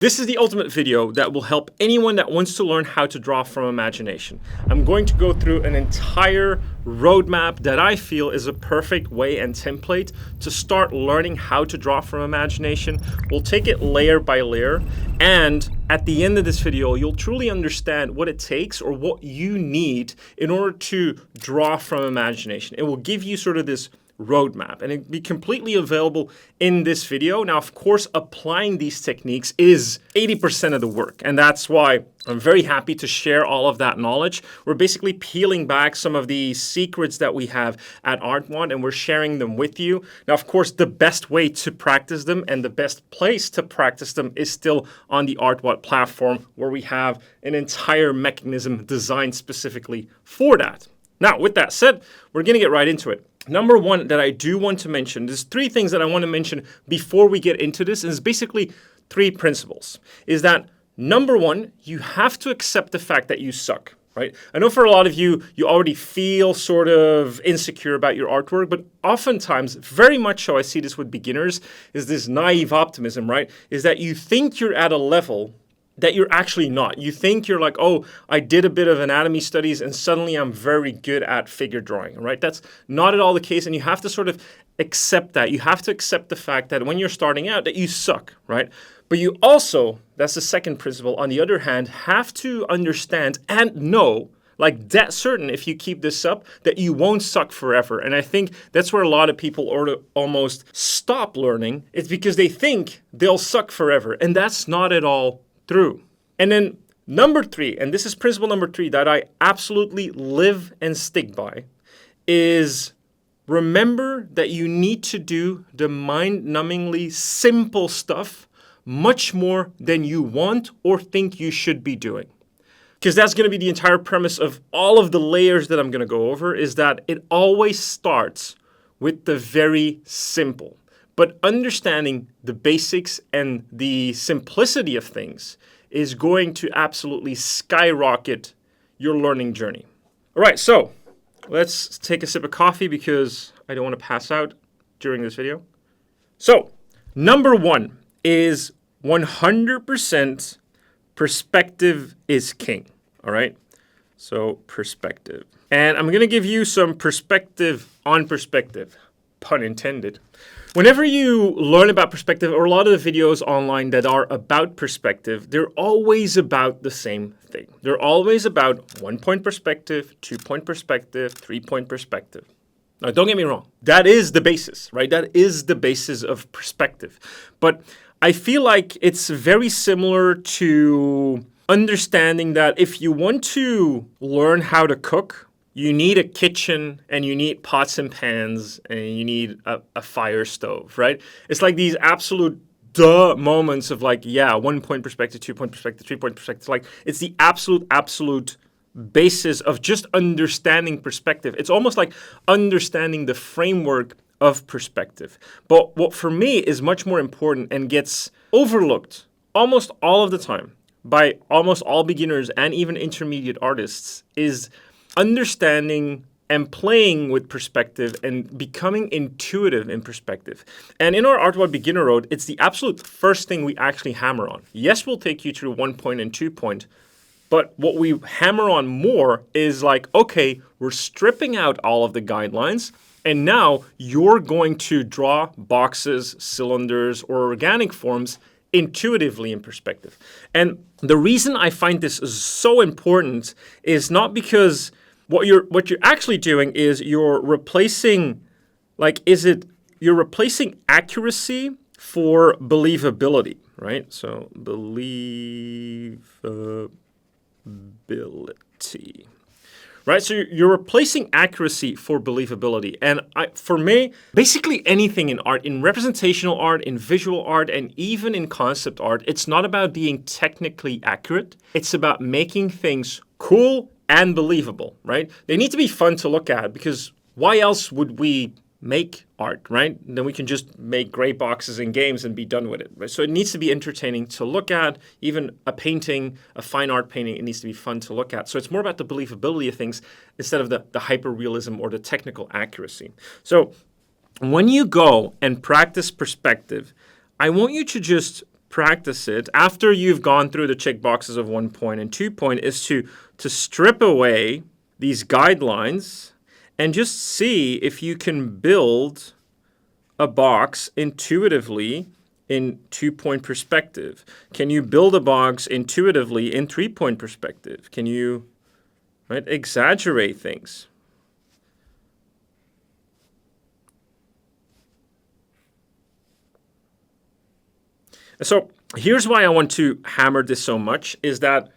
This is the ultimate video that will help anyone that wants to learn how to draw from imagination. I'm going to go through an entire roadmap that I feel is a perfect way and template to start learning how to draw from imagination. We'll take it layer by layer, and at the end of this video, you'll truly understand what it takes or what you need in order to draw from imagination. It will give you sort of this roadmap, and it'll be completely available in this video. Now, of course, applying these techniques is 80% of the work, and that's why I'm very happy to share all of that knowledge. We're basically peeling back some of the secrets that we have at Artwod, and we're sharing them with you. Now, of course, the best way to practice them and the best place to practice them is still on the Artwod platform, where we have an entire mechanism designed specifically for that. Now, with that said, we're going to get right into it. Number one that I do want to mention, there's three things that I want to mention before we get into this, and it's basically three principles. Is that number one, you have to accept the fact that you suck, right? I know for a lot of you, you already feel sort of insecure about your artwork, but oftentimes, very much so, I see this with beginners, is this naive optimism, right? Is that you think you're at a level that you're actually not. You think you're like, oh, I did a bit of anatomy studies and suddenly I'm very good at figure drawing, right? That's not at all the case, and you have to sort of accept that. You have to accept the fact that when you're starting out that you suck, right? But you also, that's the second principle, on the other hand, have to understand and know, like dead certain, if you keep this up, that you won't suck forever. And I think that's where a lot of people almost stop learning. It's because they think they'll suck forever, and that's not at all true. And then number three, and this is principle number three that I absolutely live and stick by, is remember that you need to do the mind-numbingly simple stuff much more than you want or think you should be doing. Because that's going to be the entire premise of all of the layers that I'm going to go over, is that it always starts with the very simple. But understanding the basics and the simplicity of things is going to absolutely skyrocket your learning journey. All right, so let's take a sip of coffee because I don't want to pass out during this video. So, number one is 100% perspective is king. All right, so perspective. And I'm going to give you some perspective on perspective, pun intended. Whenever you learn about perspective, or a lot of the videos online that are about perspective, they're always about the same thing. They're always about 1-point perspective, 2-point perspective, 3-point perspective. Now, don't get me wrong. That is the basis, right? That is the basis of perspective. But I feel like it's very similar to understanding that if you want to learn how to cook, you need a kitchen, and you need pots and pans, and you need a fire stove, right? It's like these absolute duh moments of like, yeah, 1-point perspective, 2-point perspective, 3-point perspective. Like, it's the absolute basis of just understanding perspective. It's almost like understanding the framework of perspective. But what for me is much more important and gets overlooked almost all of the time by almost all beginners and even intermediate artists is understanding and playing with perspective and becoming intuitive in perspective. And in our Artwod Beginner Road, it's the absolute first thing we actually hammer on. Yes, we'll take you through 1-point and 2-point, but what we hammer on more is like, okay, we're stripping out all of the guidelines, and now you're going to draw boxes, cylinders, or organic forms intuitively in perspective. And the reason I find this is so important is not because what you're actually doing is you're replacing, you're replacing accuracy for believability, right? So believability. Right, so you're replacing accuracy for believability. And for me, basically anything in art, in representational art, in visual art, and even in concept art, it's not about being technically accurate. It's about making things cool and believable, right? They need to be fun to look at, because why else would we make art, right? Then we can just make gray boxes in games and be done with it, right? So it needs to be entertaining to look at. Even a painting, a fine art painting, it needs to be fun to look at. So it's more about the believability of things instead of the hyper-realism or the technical accuracy. So when you go and practice perspective, I want you to just practice it after you've gone through the checkboxes of 1 point and 2 point is to strip away these guidelines and just see if you can build a box intuitively in 2 point perspective. Can you build a box intuitively in 3 point perspective? Can you exaggerate things? So here's why I want to hammer this so much is that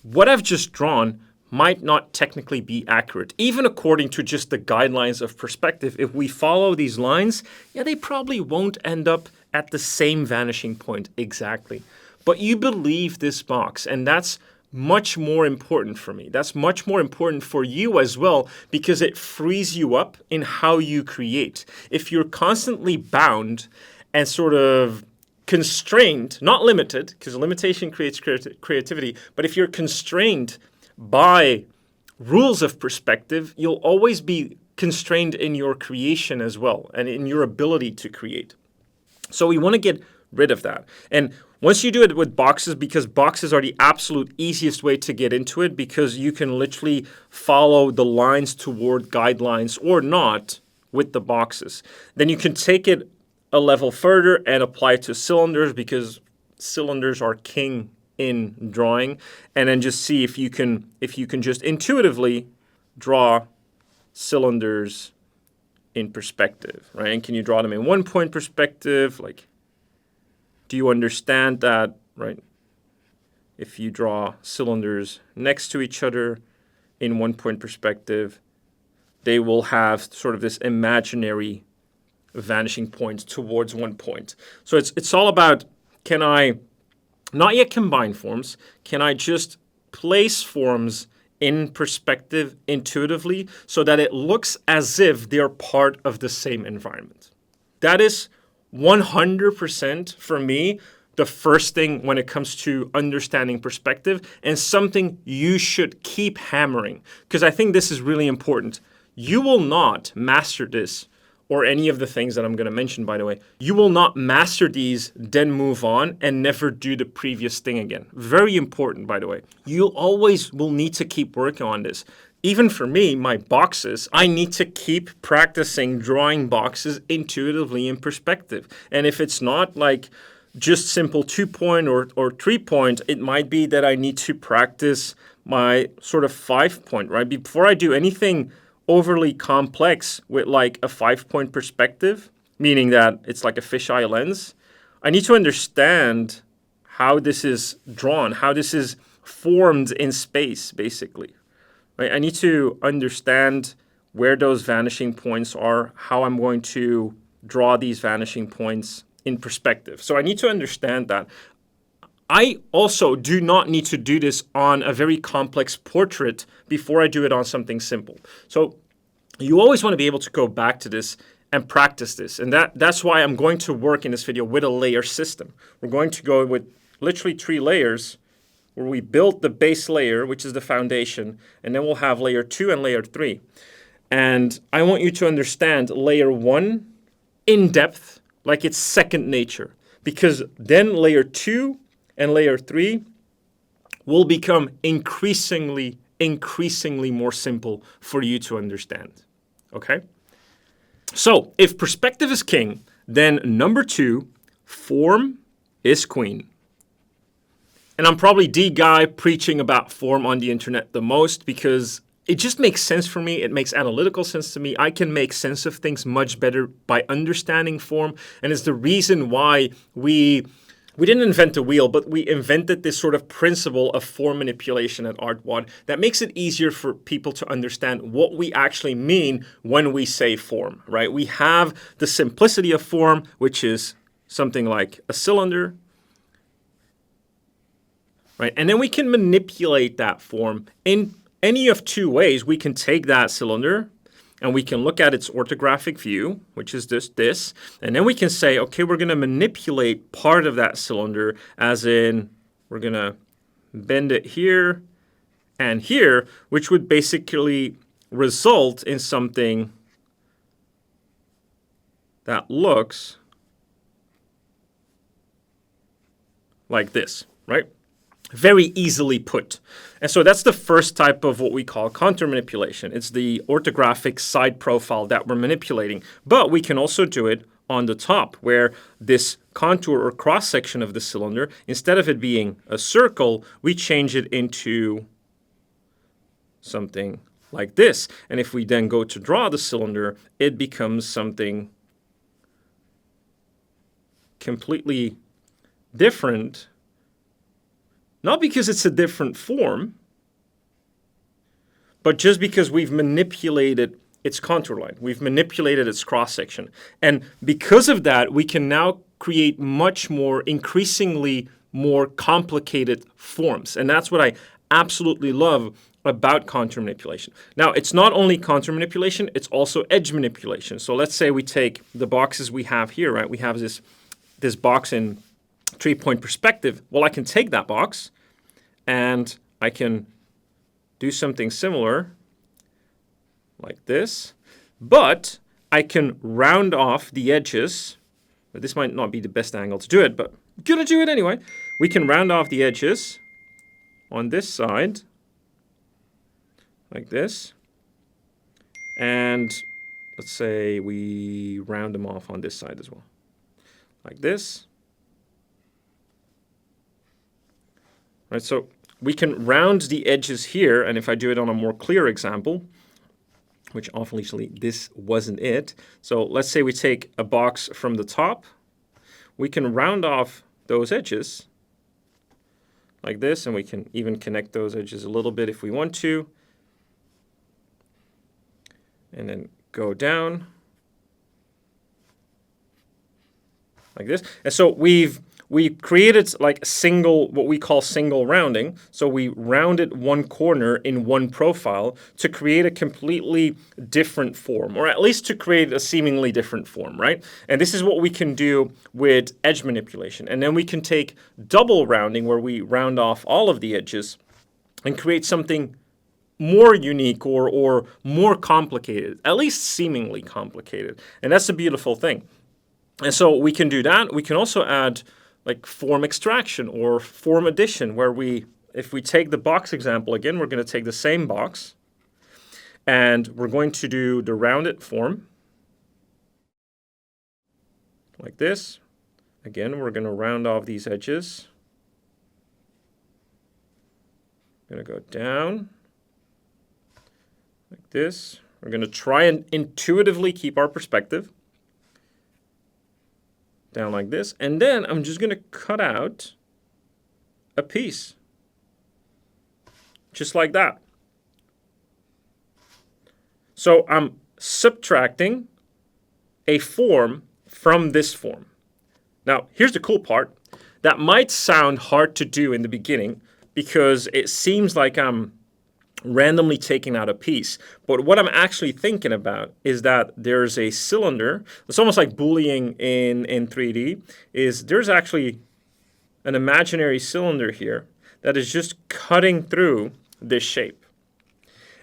what I've just drawn might not technically be accurate, even according to just the guidelines of perspective. If we follow these lines, yeah, they probably won't end up at the same vanishing point exactly. But you believe this box, and that's much more important for me. That's much more important for you as well, because it frees you up in how you create. If you're constantly bound and sort of constrained, not limited, because limitation creates creativity, but if you're constrained by rules of perspective, you'll always be constrained in your creation as well and in your ability to create. So we want to get rid of that. And once you do it with boxes, because boxes are the absolute easiest way to get into it, because you can literally follow the lines toward guidelines or not with the boxes, then you can take it a level further and apply it to cylinders, because cylinders are king in drawing, and then just see if you can just intuitively draw cylinders in perspective, right? And can you draw them in 1 point perspective? Like, do you understand that, right? If you draw cylinders next to each other in 1 point perspective, they will have sort of this imaginary vanishing point towards 1 point. So it's all about, can I not yet combine forms? Can I just place forms in perspective intuitively so that it looks as if they're part of the same environment? That is 100% for me the first thing when it comes to understanding perspective, and something you should keep hammering, because I think this is really important. You will not master this, or any of the things that I'm going to mention, by the way. You will not master these, then move on and never do the previous thing again. Very important, by the way. You always will need to keep working on this. Even for me, my boxes, I need to keep practicing drawing boxes intuitively in perspective. And if it's not like just simple 2 point or 3 point, it might be that I need to practice my sort of 5 point, right? Before I do anything overly complex with like a 5 point perspective, meaning that it's like a fisheye lens, I need to understand how this is drawn, how this is formed in space, basically. Right? I need to understand where those vanishing points are, how I'm going to draw these vanishing points in perspective. So I need to understand that. I also do not need to do this on a very complex portrait before I do it on something simple. So you always want to be able to go back to this and practice this. And that's why I'm going to work in this video with a layer system. We're going to go with literally 3 layers where we build the base layer, which is the foundation, and then we'll have layer 2 and layer 3. And I want you to understand layer 1 in depth, like it's second nature, because then layer 2 and layer 3 will become increasingly more simple for you to understand. Okay? So if perspective is king, then number 2, form is queen. And I'm probably the guy preaching about form on the internet the most, because it just makes sense for me. It makes analytical sense to me. I can make sense of things much better by understanding form. And it's the reason why we didn't invent the wheel, but we invented this sort of principle of form manipulation at Artwod that makes it easier for people to understand what we actually mean when we say form, right? We have the simplicity of form, which is something like a cylinder, right? And then we can manipulate that form in any of 2 ways. We can take that cylinder and we can look at its orthographic view, which is this, and then we can say, okay, we're going to manipulate part of that cylinder, as in we're going to bend it here and here, which would basically result in something that looks like this, right? Very easily put. And so that's the first type of what we call contour manipulation. It's the orthographic side profile that we're manipulating. But we can also do it on the top, where this contour or cross-section of the cylinder, instead of it being a circle, we change it into something like this. And if we then go to draw the cylinder, it becomes something completely different. Not because it's a different form, but just because we've manipulated its contour line. We've manipulated its cross-section. And because of that, we can now create much more, increasingly more complicated forms. And that's what I absolutely love about contour manipulation. Now, it's not only contour manipulation, it's also edge manipulation. So let's say we take the boxes we have here, right? We have this box in 3-point perspective. Well, I can take that box and I can do something similar like this, but I can round off the edges. But this might not be the best angle to do it, but I'm gonna do it anyway. We can round off the edges on this side like this, and let's say we round them off on this side as well, like this. Right, so we can round the edges here, and if I do it on a more clear example, which obviously this wasn't it. So let's say we take a box from the top. We can round off those edges like this, and we can even connect those edges a little bit if we want to. And then go down like this. And so we've created like what we call single rounding. So we rounded one corner in one profile to create a completely different form, or at least to create a seemingly different form, right? And this is what we can do with edge manipulation. And then we can take double rounding, where we round off all of the edges and create something more unique or more complicated, at least seemingly complicated. And that's a beautiful thing. And so we can do that. We can also add like form extraction or form addition, where if we take the box example again, we're going to take the same box and we're going to do the rounded form like this. Again, we're going to round off these edges. I'm going to go down like this. We're going to try and intuitively keep our perspective. Down like this, and then I'm just going to cut out a piece, just like that. So I'm subtracting a form from this form. Now, here's the cool part. That might sound hard to do in the beginning because it seems like I'm randomly taking out a piece. But what I'm actually thinking about is that there's a cylinder. It's almost like Booleaning in 3D. There's actually an imaginary cylinder here that is just cutting through this shape.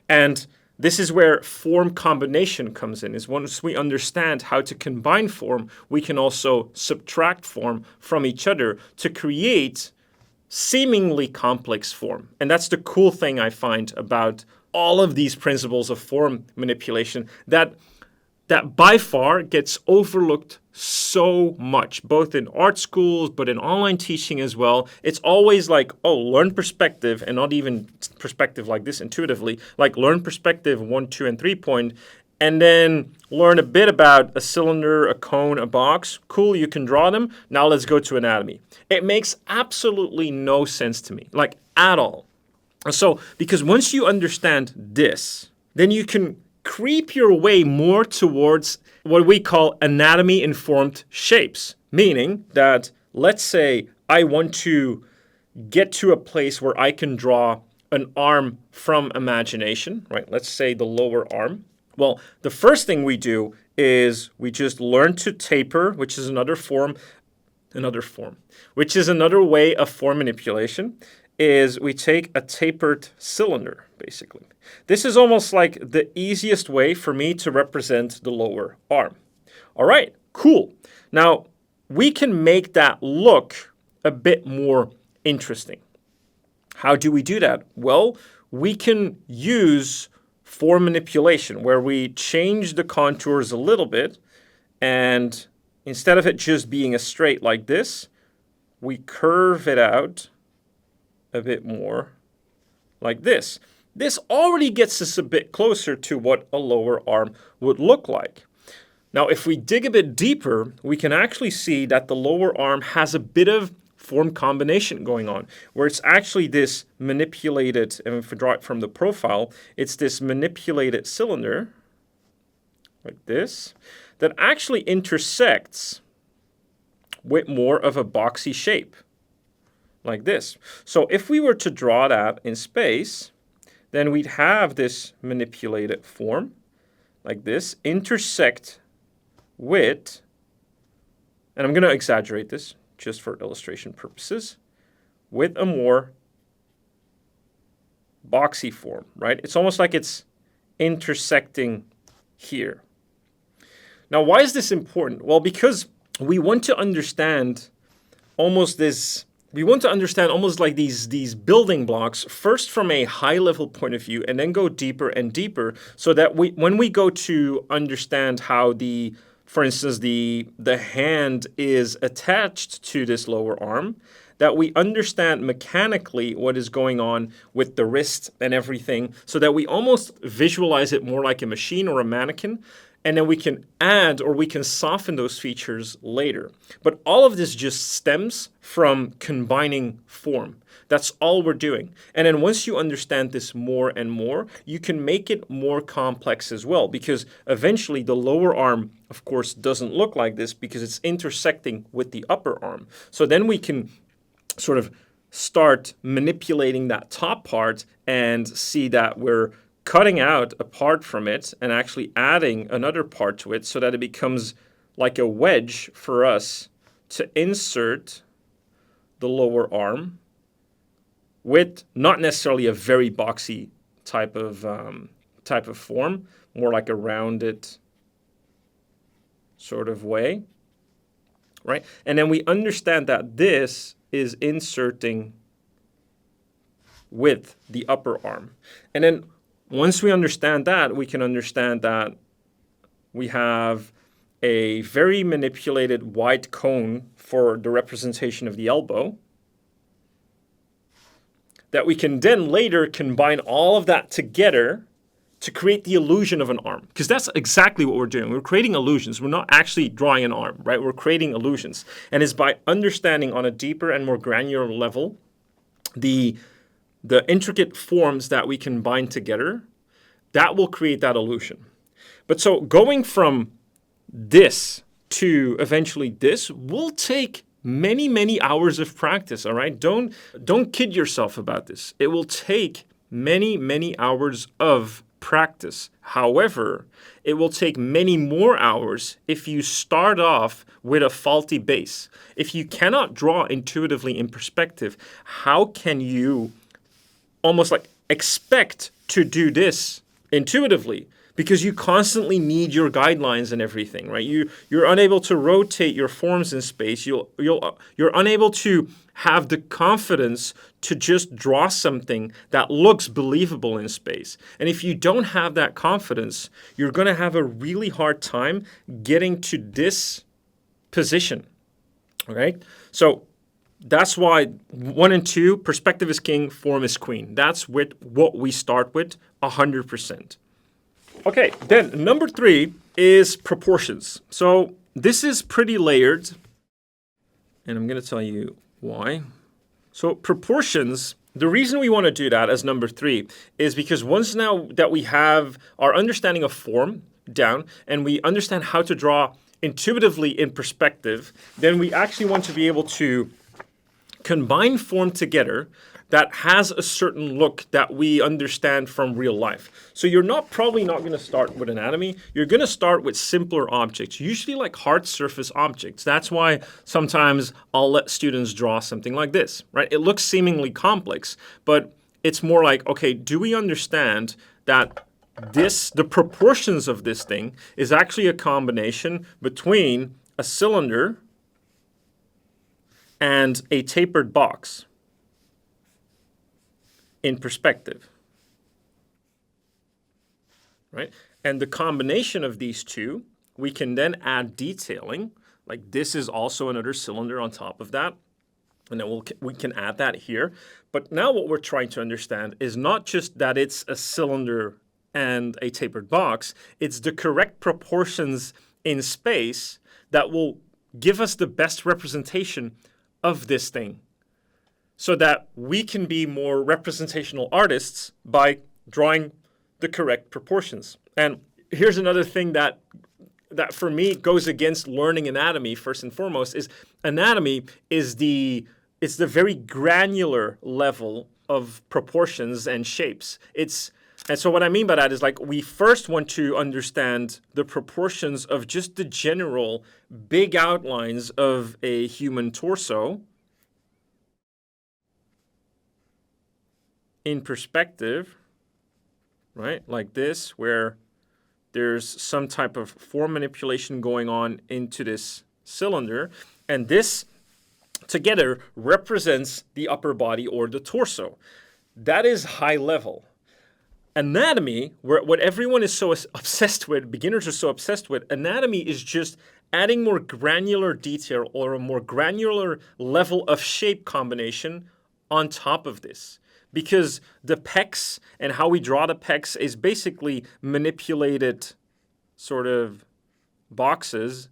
And this is where form combination comes in, is once we understand how to combine form, we can also subtract form from each other to create seemingly complex form. And that's the cool thing I find about all of these principles of form manipulation, that by far gets overlooked so much, both in art schools, but in online teaching as well. It's always like, oh, learn perspective, and not even perspective like this intuitively, like learn perspective 1, 2, and 3 point, and then learn a bit about a cylinder, a cone, a box. Cool, you can draw them. Now let's go to anatomy. It makes absolutely no sense to me, like at all. So, because once you understand this, then you can creep your way more towards what we call anatomy-informed shapes, meaning that, let's say I want to get to a place where I can draw an arm from imagination, right? Let's say the lower arm. Well, the first thing we do is we just learn to taper, which is another way of form manipulation, is we take a tapered cylinder, basically. This is almost like the easiest way for me to represent the lower arm. All right, cool. Now, we can make that look a bit more interesting. How do we do that? Well, we can use form manipulation where we change the contours a little bit, and instead of it just being a straight like this, we curve it out a bit more like this. This already gets us a bit closer to what a lower arm would look like. Now, if we dig a bit deeper, we can actually see that the lower arm has a bit of form combination going on, where it's actually this manipulated, and if we draw it from the profile, it's this manipulated cylinder, like this, that actually intersects with more of a boxy shape, like this. So if we were to draw that in space, then we'd have this manipulated form, like this, intersect with, and I'm going to exaggerate this just for illustration purposes, with a more boxy form, right? It's almost like it's intersecting here. Now, why is this important? Well, because we want to understand almost like these building blocks, first from a high level point of view, and then go deeper and deeper, so that when we go to understand how for instance, the hand is attached to this lower arm, that we understand mechanically what is going on with the wrist and everything, so that we almost visualize it more like a machine or a mannequin, and then we can add or we can soften those features later. But all of this just stems from combining form. That's all we're doing. And then once you understand this more and more, you can make it more complex as well, because eventually the lower arm, of course, doesn't look like this because it's intersecting with the upper arm. So then we can sort of start manipulating that top part and see that we're cutting out a part from it and actually adding another part to it so that it becomes like a wedge for us to insert the lower arm with not necessarily a very boxy type of form, more like a rounded sort of way, right? And then we understand that this is inserting with the upper arm. And then once we understand that, we can understand that we have a very manipulated white cone for the representation of the elbow, that we can then later combine all of that together to create the illusion of an arm. Because that's exactly what we're doing. We're creating illusions. We're not actually drawing an arm, right? We're creating illusions. And it's by understanding on a deeper and more granular level the intricate forms that we can bind together, that will create that illusion. But so going from this to eventually this will take many, many hours of practice, all right? Don't kid yourself about this. It will take many, many hours of practice. However, it will take many more hours if you start off with a faulty base. If you cannot draw intuitively in perspective, how can you almost like expect to do this intuitively? Because you constantly need your guidelines and everything, right? You're unable to rotate your forms in space. You're unable to have the confidence to just draw something that looks believable in space. And if you don't have that confidence, you're going to have a really hard time getting to this position, right? So that's why 1 and 2, perspective is king, form is queen. That's what we start with 100%. Okay, then number 3 is proportions. So this is pretty layered, and I'm going to tell you why. So proportions, the reason we want to do that as number 3 is because once now that we have our understanding of form down and we understand how to draw intuitively in perspective, then we actually want to be able to combine form together that has a certain look that we understand from real life. So you're probably not going to start with anatomy. You're going to start with simpler objects, usually like hard surface objects. That's why sometimes I'll let students draw something like this, right? It looks seemingly complex, but it's more like, okay, do we understand that the proportions of this thing is actually a combination between a cylinder and a tapered box in perspective, right? And the combination of these two, we can then add detailing. Like this is also another cylinder on top of that. And then we can add that here. But now what we're trying to understand is not just that it's a cylinder and a tapered box, it's the correct proportions in space that will give us the best representation of this thing so that we can be more representational artists by drawing the correct proportions. And here's another thing that for me goes against learning anatomy first and foremost is anatomy is it's the very granular level of proportions and shapes. And so what I mean by that is like we first want to understand the proportions of just the general big outlines of a human torso in perspective, right? Like this, where there's some type of form manipulation going on into this cylinder. And this together represents the upper body or the torso. That is high level. Anatomy, what everyone is so obsessed with, beginners are so obsessed with, anatomy is just adding more granular detail or a more granular level of shape combination on top of this. Because the pecs and how we draw the pecs is basically manipulated sort of boxes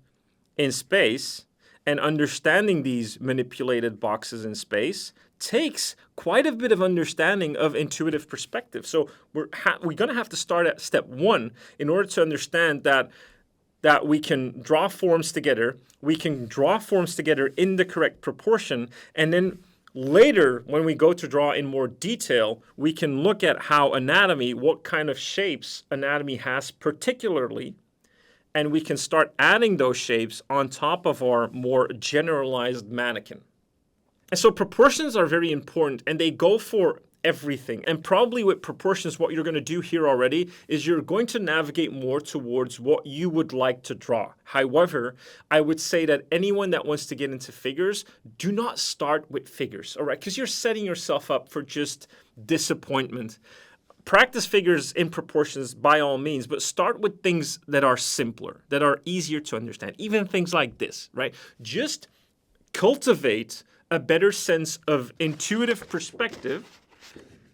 in space, and understanding these manipulated boxes in space takes quite a bit of understanding of intuitive perspective. So we're going to have to start at step one in order to understand that we can draw forms together, we can draw forms together in the correct proportion, and then later, when we go to draw in more detail, we can look at how anatomy, what kind of shapes anatomy has particularly, and we can start adding those shapes on top of our more generalized mannequin. And so proportions are very important, and they go for everything. And probably with proportions, what you're going to do here already is you're going to navigate more towards what you would like to draw. However, I would say that anyone that wants to get into figures, do not start with figures, all right? Because you're setting yourself up for just disappointment. Practice figures in proportions by all means, but start with things that are simpler, that are easier to understand. Even things like this, right? Just cultivate a better sense of intuitive perspective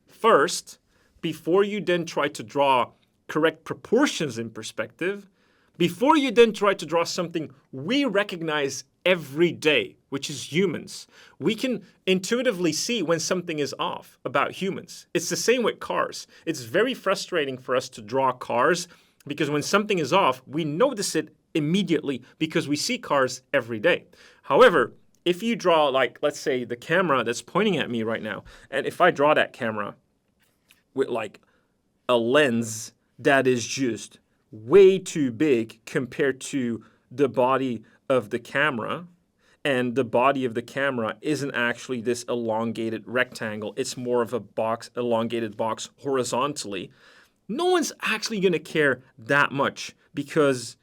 first, before you then try to draw correct proportions in perspective, before you then try to draw something we recognize every day, which is humans. We can intuitively see when something is off about humans. It's the same with cars. It's very frustrating for us to draw cars because when something is off, we notice it immediately because we see cars every day. However, if you draw, like, let's say the camera that's pointing at me right now, and if I draw that camera with like a lens that is just way too big compared to the body of the camera, and the body of the camera isn't actually this elongated rectangle, it's more of a box, elongated box horizontally, no one's actually going to care that much because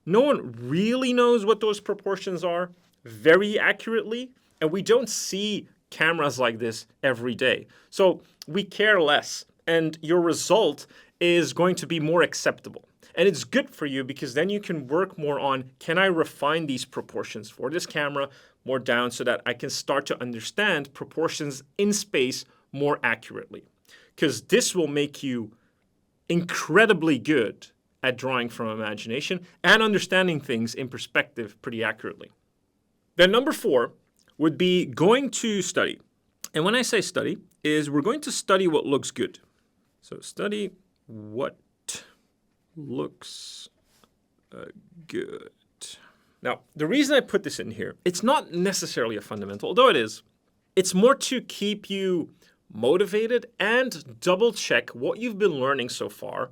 no one really knows what those proportions are very accurately, and we don't see cameras like this every day. So we care less, and your result is going to be more acceptable. And it's good for you because then you can work more on, can I refine these proportions for this camera more down so that I can start to understand proportions in space more accurately? Because this will make you incredibly good at drawing from imagination and understanding things in perspective pretty accurately. Then number 4 would be going to study. And when I say study, is we're going to study what looks good. So study what looks good. Now, the reason I put this in here, it's not necessarily a fundamental, although it is. It's more to keep you motivated and double check what you've been learning so far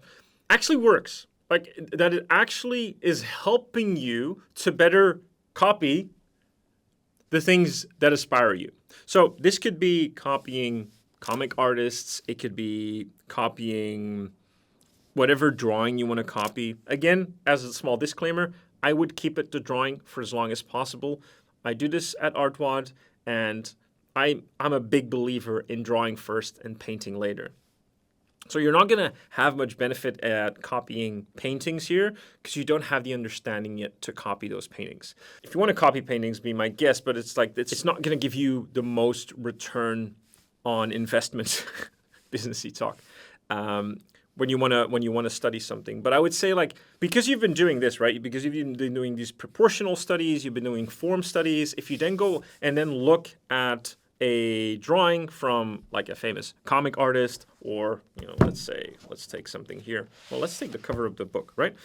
actually works. Like that it actually is helping you to better copy the things that inspire you. So this could be copying comic artists. It could be copying whatever drawing you want to copy. Again, as a small disclaimer, I would keep it to drawing for as long as possible. I do this at Artwod, and I'm a big believer in drawing first and painting later. So you're not going to have much benefit at copying paintings here because you don't have the understanding yet to copy those paintings. If you want to copy paintings, be my guest, but it's like it's not going to give you the most return on investment, businessy talk. When you want to study something. But I would say, like, because you've been doing this, right? Because you've been doing these proportional studies, you've been doing form studies. If you then go and then look at a drawing from like a famous comic artist, or let's take something here. Well, let's take the cover of the book, right?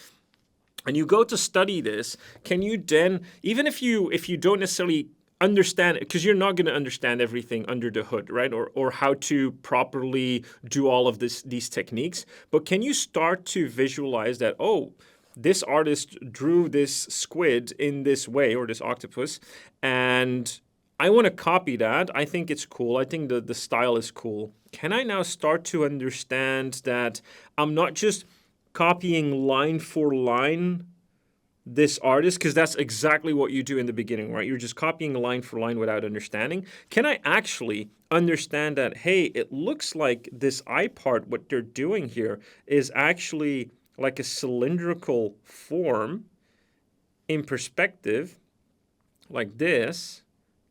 And you go to study this, can you then, even if you don't necessarily understand it, because you're not going to understand everything under the hood, right? Or how to properly do all of these techniques, but can you start to visualize that, oh, this artist drew this squid in this way, or this octopus, and I want to copy that. I think it's cool. I think the style is cool. Can I now start to understand that I'm not just copying line for line this artist, because that's exactly what you do in the beginning, right? You're just copying line for line without understanding. Can I actually understand that, hey, it looks like this eye part, what they're doing here is actually like a cylindrical form in perspective, like this.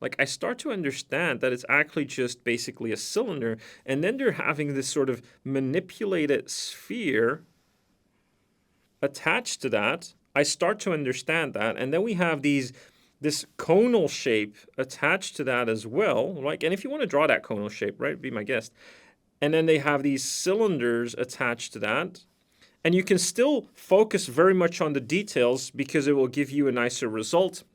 Like, I start to understand that it's actually just basically a cylinder, and then they're having this sort of manipulated sphere attached to that. I start to understand that, and then we have this conal shape attached to that as well, right? And if you want to draw that conal shape, right, be my guest. And then they have these cylinders attached to that, and you can still focus very much on the details because it will give you a nicer result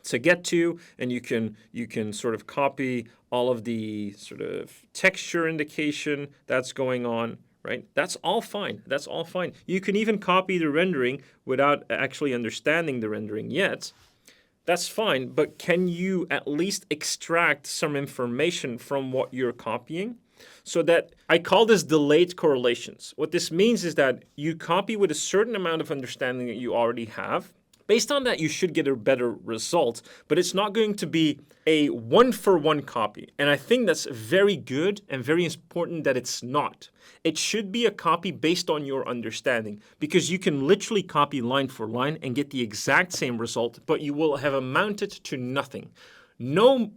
to get to, and you can sort of copy all of the sort of texture indication that's going on. Right? That's all fine. That's all fine. You can even copy the rendering without actually understanding the rendering yet. That's fine, but can you at least extract some information from what you're copying? So that I call this delayed correlations. What this means is that you copy with a certain amount of understanding that you already have. Based on that, you should get a better result, but it's not going to be a one-for-one copy. And I think that's very good and very important that it's not. It should be a copy based on your understanding, because you can literally copy line for line and get the exact same result, but you will have amounted to nothing. No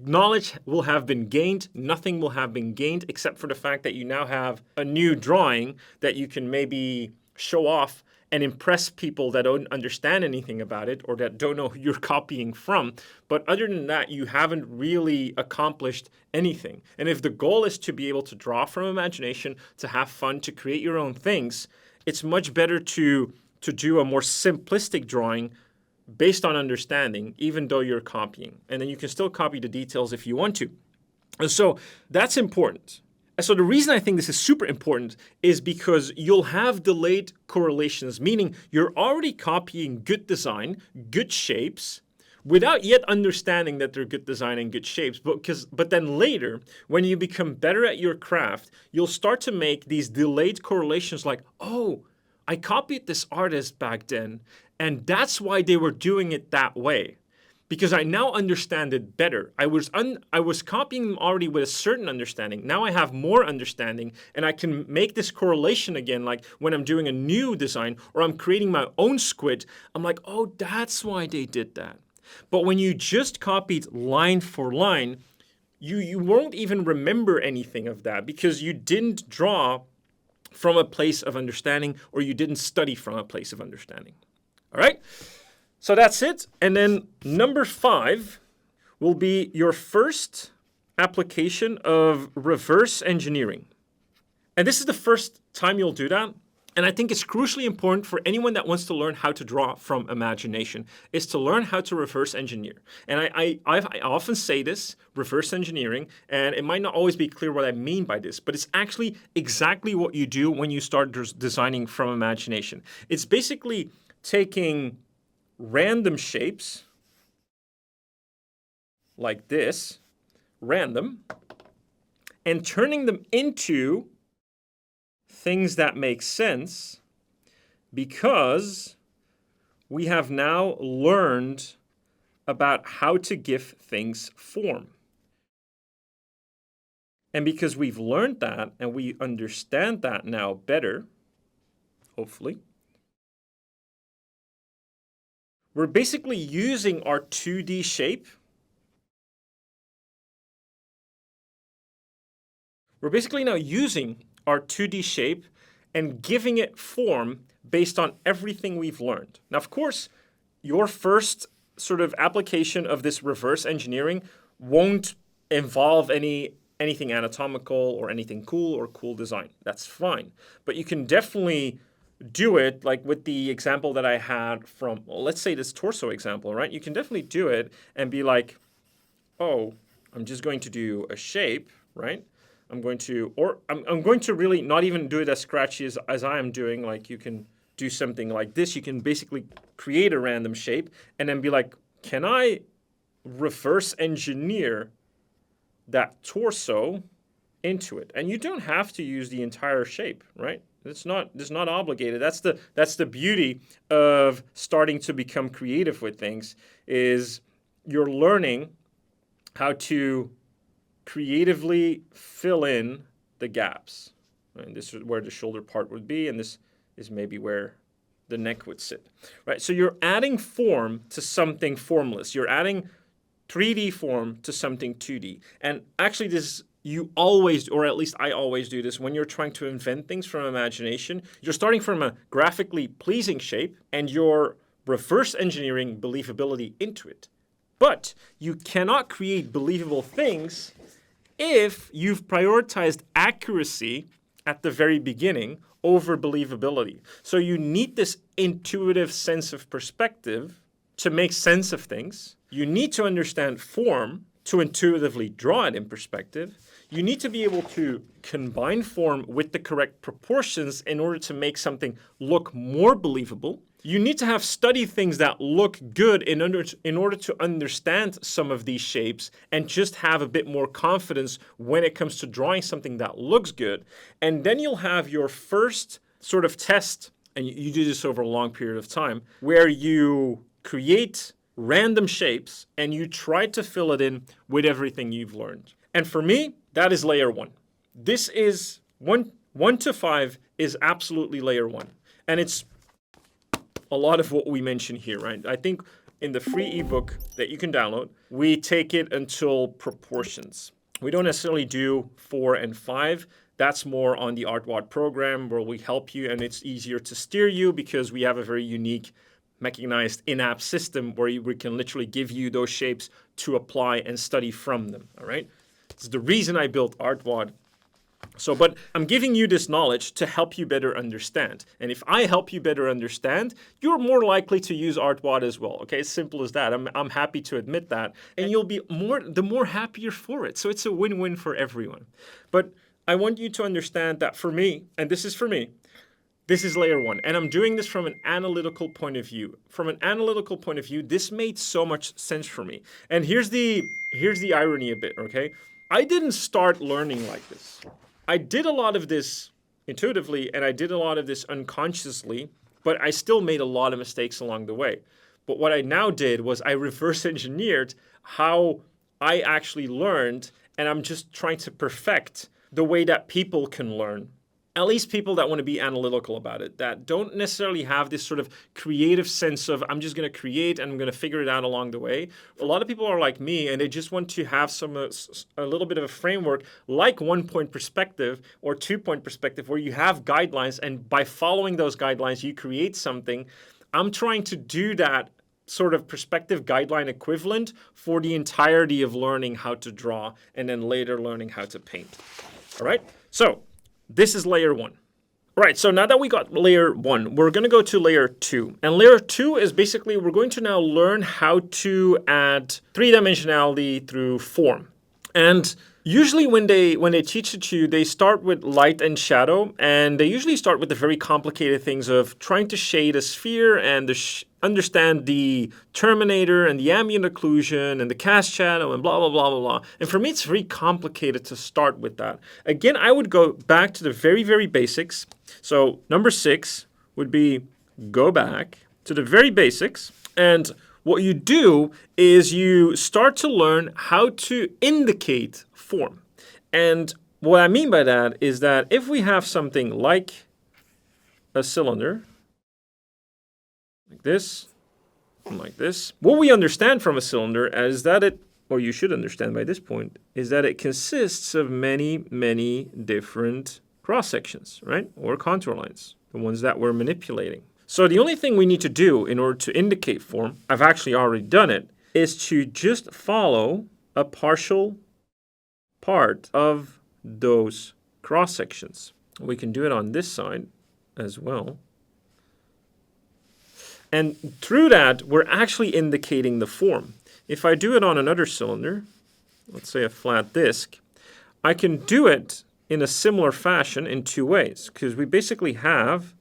knowledge will have been gained, nothing will have been gained, except for the fact that you now have a new drawing that you can maybe show off and impress people that don't understand anything about it or that don't know who you're copying from. But other than that, you haven't really accomplished anything. And if the goal is to be able to draw from imagination, to have fun, to create your own things, it's much better to do a more simplistic drawing based on understanding, even though you're copying. And then you can still copy the details if you want to. And so that's important. So the reason I think this is super important is because you'll have delayed correlations, meaning you're already copying good design, good shapes, without yet understanding that they're good design and good shapes. But then later, when you become better at your craft, you'll start to make these delayed correlations like, oh, I copied this artist back then, and that's why they were doing it that way. Because I now understand it better. I was copying them already with a certain understanding. Now I have more understanding, and I can make this correlation again, like when I'm doing a new design or I'm creating my own squid, I'm like, oh, that's why they did that. But when you just copied line for line, you won't even remember anything of that because you didn't draw from a place of understanding, or you didn't study from a place of understanding. All right? So that's it. And then number 5 will be your first application of reverse engineering. And this is the first time you'll do that. And I think it's crucially important for anyone that wants to learn how to draw from imagination, is to learn how to reverse engineer. And I often say this, reverse engineering, and it might not always be clear what I mean by this, but it's actually exactly what you do when you start designing from imagination. It's basically taking random shapes like this, random, and turning them into things that make sense because we have now learned about how to give things form. And because we've learned that and we understand that now better, hopefully, we're basically using our 2D shape. We're basically now using our 2D shape and giving it form based on everything we've learned. Now, of course, your first sort of application of this reverse engineering won't involve anything anatomical or anything cool or cool design. That's fine. But you can definitely do it like with the example that I had from, well, let's say this torso example, right? You can definitely do it and be like, oh, I'm just going to do a shape, right? I'm going to really not even do it as scratchy as I am doing. Like you can do something like this. You can basically create a random shape and then be like, can I reverse engineer that torso into it? And you don't have to use the entire shape, right? It's not obligated. That's the beauty of starting to become creative with things, is you're learning how to creatively fill in the gaps. And this is where the shoulder part would be, and this is maybe where the neck would sit, right? So you're adding form to something formless. You're adding 3D form to something 2D. And actually this, you always, or at least I always do this, when you're trying to invent things from imagination, you're starting from a graphically pleasing shape and you're reverse engineering believability into it. But you cannot create believable things if you've prioritized accuracy at the very beginning over believability. So you need this intuitive sense of perspective to make sense of things. You need to understand form to intuitively draw it in perspective. You need to be able to combine form with the correct proportions in order to make something look more believable. You need to have studied things that look good in order to understand some of these shapes and just have a bit more confidence when it comes to drawing something that looks good. And then you'll have your first sort of test, and you do this over a long period of time, where you create random shapes and you try to fill it in with everything you've learned. And for me, that is layer one. This is 1 to 5 is absolutely layer one. And it's a lot of what we mention here, right? I think in the free ebook that you can download, we take it until proportions. We don't necessarily do 4 and 5. That's more on the Artwod program where we help you and it's easier to steer you because we have a very unique mechanized in-app system where we can literally give you those shapes to apply and study from them, all right? It's the reason I built Artwod. So, but I'm giving you this knowledge to help you better understand. And if I help you better understand, you're more likely to use Artwod as well. Okay, as simple as that. I'm happy to admit that. And you'll be the more happier for it. So it's a win-win for everyone. But I want you to understand that for me, and this is for me, this is layer one. And I'm doing this from an analytical point of view. From an analytical point of view, this made so much sense for me. And here's the irony a bit, okay? I didn't start learning like this. I did a lot of this intuitively and I did a lot of this unconsciously, but I still made a lot of mistakes along the way. But what I now did was I reverse engineered how I actually learned, and I'm just trying to perfect the way that people can learn. At least people that want to be analytical about it, that don't necessarily have this sort of creative sense of, I'm just going to create and I'm going to figure it out along the way. A lot of people are like me and they just want to have a little bit of a framework like 1-point perspective or 2-point perspective where you have guidelines and by following those guidelines, you create something. I'm trying to do that sort of perspective guideline equivalent for the entirety of learning how to draw and then later learning how to paint. All right, so this is layer one. All right, so now that we got layer one, we're going to go to layer two. And layer two is basically we're going to now learn how to add three-dimensionality through form. And usually when they teach it to you, they start with light and shadow, and they usually start with the very complicated things of trying to shade a sphere and understand the terminator and the ambient occlusion and the cast shadow and blah, blah, blah, blah, blah. And for me, it's very complicated to start with that. Again, I would go back to the very, very basics. So number 6 would be go back to the very basics. And what you do is you start to learn how to indicate form. And what I mean by that is that if we have something like a cylinder, like this, and like this, what we understand from a cylinder is that it, or you should understand by this point, is that it consists of many, many different cross sections, right? Or contour lines, the ones that we're manipulating. So the only thing we need to do in order to indicate form, I've actually already done it, is to just follow a partial part of those cross sections. We can do it on this side as well. And through that, we're actually indicating the form. If I do it on another cylinder, let's say a flat disc, I can do it in a similar fashion in two ways, because we basically have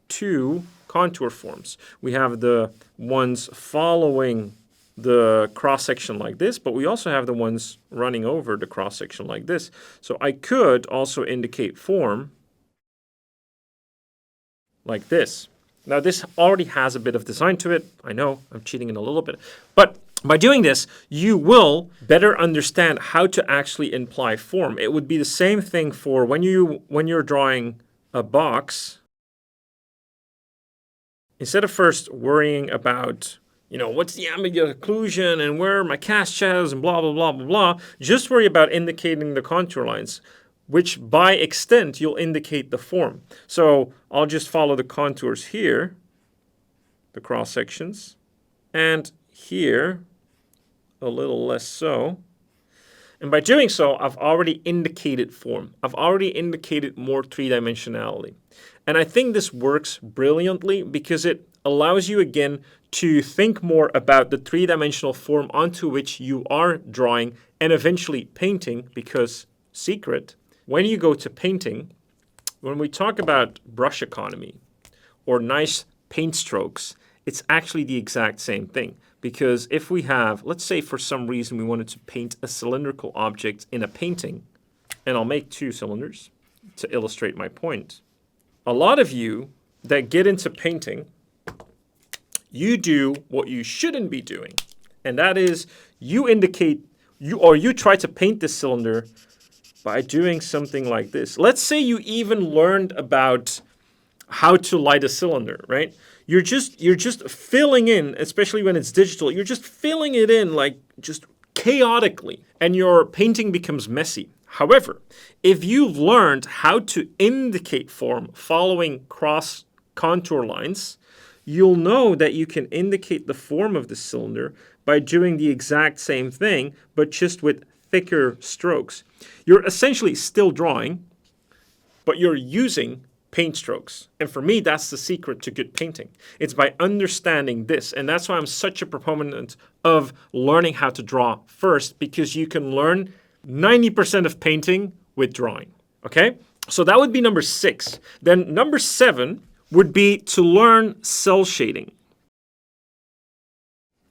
two contour forms. We have the ones following the cross-section like this, but we also have the ones running over the cross-section like this. So I could also indicate form like this. Now this already has a bit of design to it. I know I'm cheating in a little bit, but by doing this, you will better understand how to actually imply form. It would be the same thing for when you're drawing a box. Instead of first worrying about, what's the ambient occlusion and where are my cast shadows and blah, blah, blah, blah, blah, just worry about indicating the contour lines, which by extent, you'll indicate the form. So I'll just follow the contours here, the cross sections, and here, a little less so. And by doing so, I've already indicated form. I've already indicated more three-dimensionality. And I think this works brilliantly because it allows you, again, to think more about the three-dimensional form onto which you are drawing and eventually painting, because secret, when you go to painting, when we talk about brush economy or nice paint strokes, it's actually the exact same thing. Because if we have, let's say for some reason we wanted to paint a cylindrical object in a painting, and I'll make two cylinders to illustrate my point. A lot of you that get into painting, you do what you shouldn't be doing. And that is you try to paint the cylinder by doing something like this. Let's say you even learned about how to light a cylinder, right? You're just filling in, especially when it's digital, you're just filling it in like just chaotically, and your painting becomes messy. However, if you've learned how to indicate form following cross contour lines, you'll know that you can indicate the form of the cylinder by doing the exact same thing, but just with thicker strokes. You're essentially still drawing, but you're using paint strokes. And for me, that's the secret to good painting. It's by understanding this. And that's why I'm such a proponent of learning how to draw first, because you can learn 90% of painting with drawing. Okay? So that would be number 6. Then number 7 would be to learn cell shading.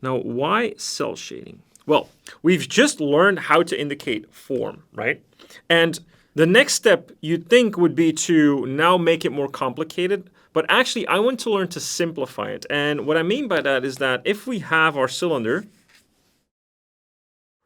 Now, why cell shading? Well, we've just learned how to indicate form, right? And the next step you'd think would be to now make it more complicated, but actually I want to learn to simplify it. And what I mean by that is that if we have our cylinder,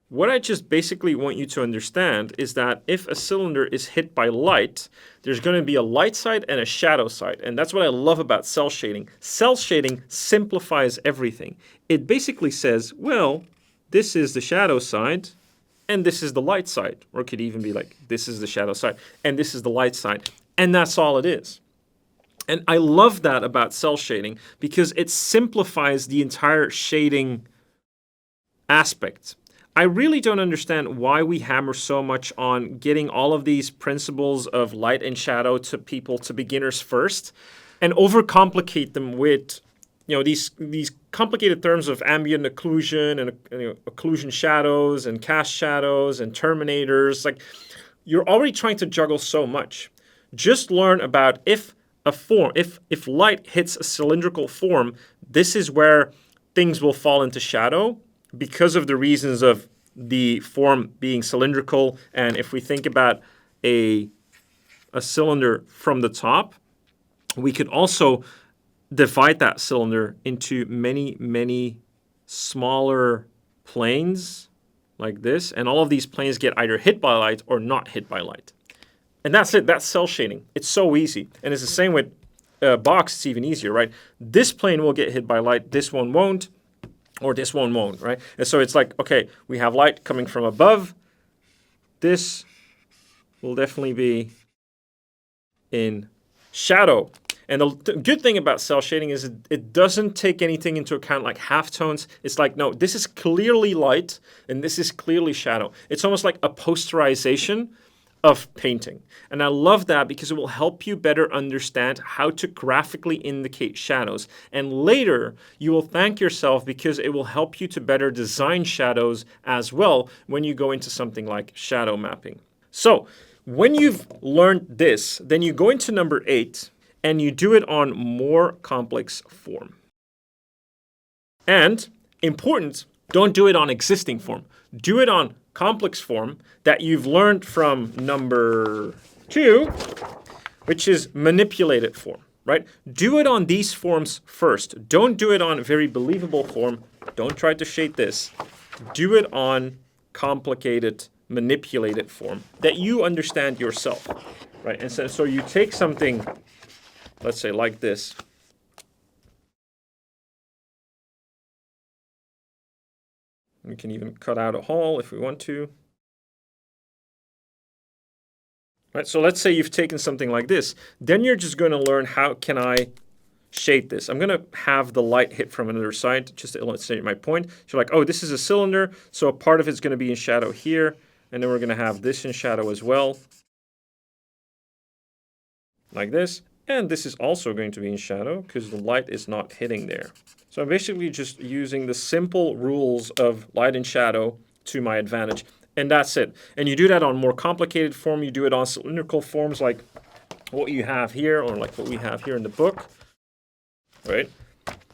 what I just basically want you to understand is that if a cylinder is hit by light, there's going to be a light side and a shadow side. And that's what I love about cell shading. Cell shading simplifies everything. It basically says, well, this is the shadow side, and this is the light side. Or it could even be like, this is the shadow side, and this is the light side. And that's all it is. And I love that about cell shading because it simplifies the entire shading aspect. I really don't understand why we hammer so much on getting all of these principles of light and shadow to people, to beginners first, and overcomplicate them with these complicated terms of ambient occlusion and occlusion shadows and cast shadows and terminators. Like, you're already trying to juggle so much. Just learn about if light hits a cylindrical form, this is where things will fall into shadow because of the reasons of the form being cylindrical. And if we think about a cylinder from the top, we could also divide that cylinder into many, many smaller planes like this, and all of these planes get either hit by light or not hit by light. And that's it. That's cell shading. It's so easy. And it's the same with box. It's even easier, right? This plane will get hit by light. This one won't, or this one won't, right? And so it's like, okay, we have light coming from above. This will definitely be in shadow. And the good thing about cell shading is it doesn't take anything into account like halftones. It's like, no, this is clearly light and this is clearly shadow. It's almost like a posterization of painting. And I love that because it will help you better understand how to graphically indicate shadows. And later, you will thank yourself because it will help you to better design shadows as well when you go into something like shadow mapping. So when you've learned this, then you go into number 8 and you do it on more complex form. And important, don't do it on existing form. Do it on complex form that you've learned from number 2, which is manipulated form, right? Do it on these forms first. Don't do it on very believable form. Don't try to shade this. Do it on complicated, manipulated form that you understand yourself, right? And so you take something, let's say like this. We can even cut out a hole if we want to. Right, so let's say you've taken something like this. Then you're just going to learn how can I shade this. I'm going to have the light hit from another side just to illustrate my point. So you're like, oh, this is a cylinder, so a part of it's going to be in shadow here, and then we're going to have this in shadow as well, like this. And this is also going to be in shadow because the light is not hitting there. So I'm basically just using the simple rules of light and shadow to my advantage. And that's it. And you do that on more complicated form. You do it on cylindrical forms like what you have here or like what we have here in the book, right?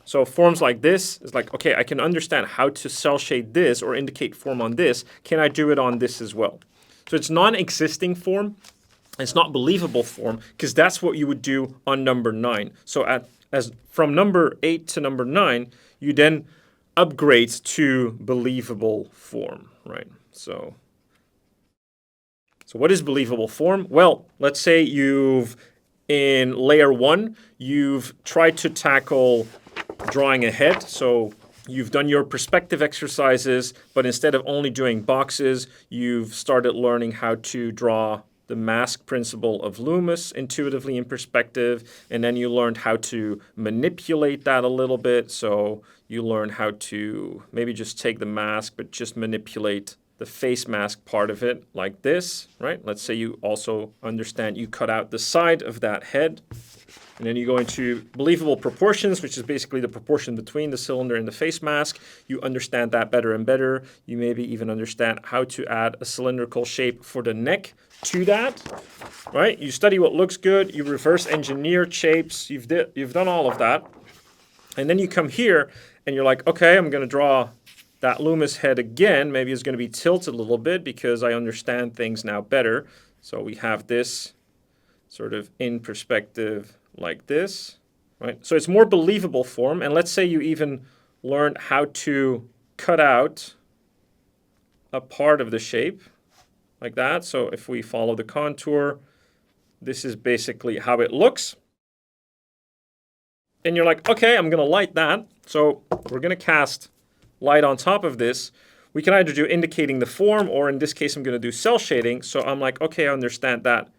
So forms like this is like, okay, I can understand how to cell shade this or indicate form on this. Can I do it on this as well? So it's non-existing form. It's not believable form because that's what you would do on number 9. So from number 8 to number 9, you then upgrade to believable form, right? So what is believable form? Well, let's say in layer 1, you've tried to tackle drawing a head. So you've done your perspective exercises, but instead of only doing boxes, you've started learning how to draw the mask principle of Loomis intuitively in perspective, and then you learned how to manipulate that a little bit. So you learned how to maybe just take the mask, but just manipulate the face mask part of it like this, right? Let's say you also understand you cut out the side of that head, and then you go into believable proportions, which is basically the proportion between the cylinder and the face mask. You understand that better and better. You maybe even understand how to add a cylindrical shape for the neck to that, right? You study what looks good. You reverse engineer shapes. You've done all of that. And then you come here and you're like, okay, I'm going to draw that Loomis head again. Maybe it's going to be tilted a little bit because I understand things now better. So we have this sort of in perspective like this, right? So it's more believable form. And let's say you even learned how to cut out a part of the shape like that. So if we follow the contour, this is basically how it looks. And you're like, okay, I'm going to light that. So we're going to cast light on top of this. We can either do indicating the form, or in this case, I'm going to do cell shading. So I'm like, okay, I understand that.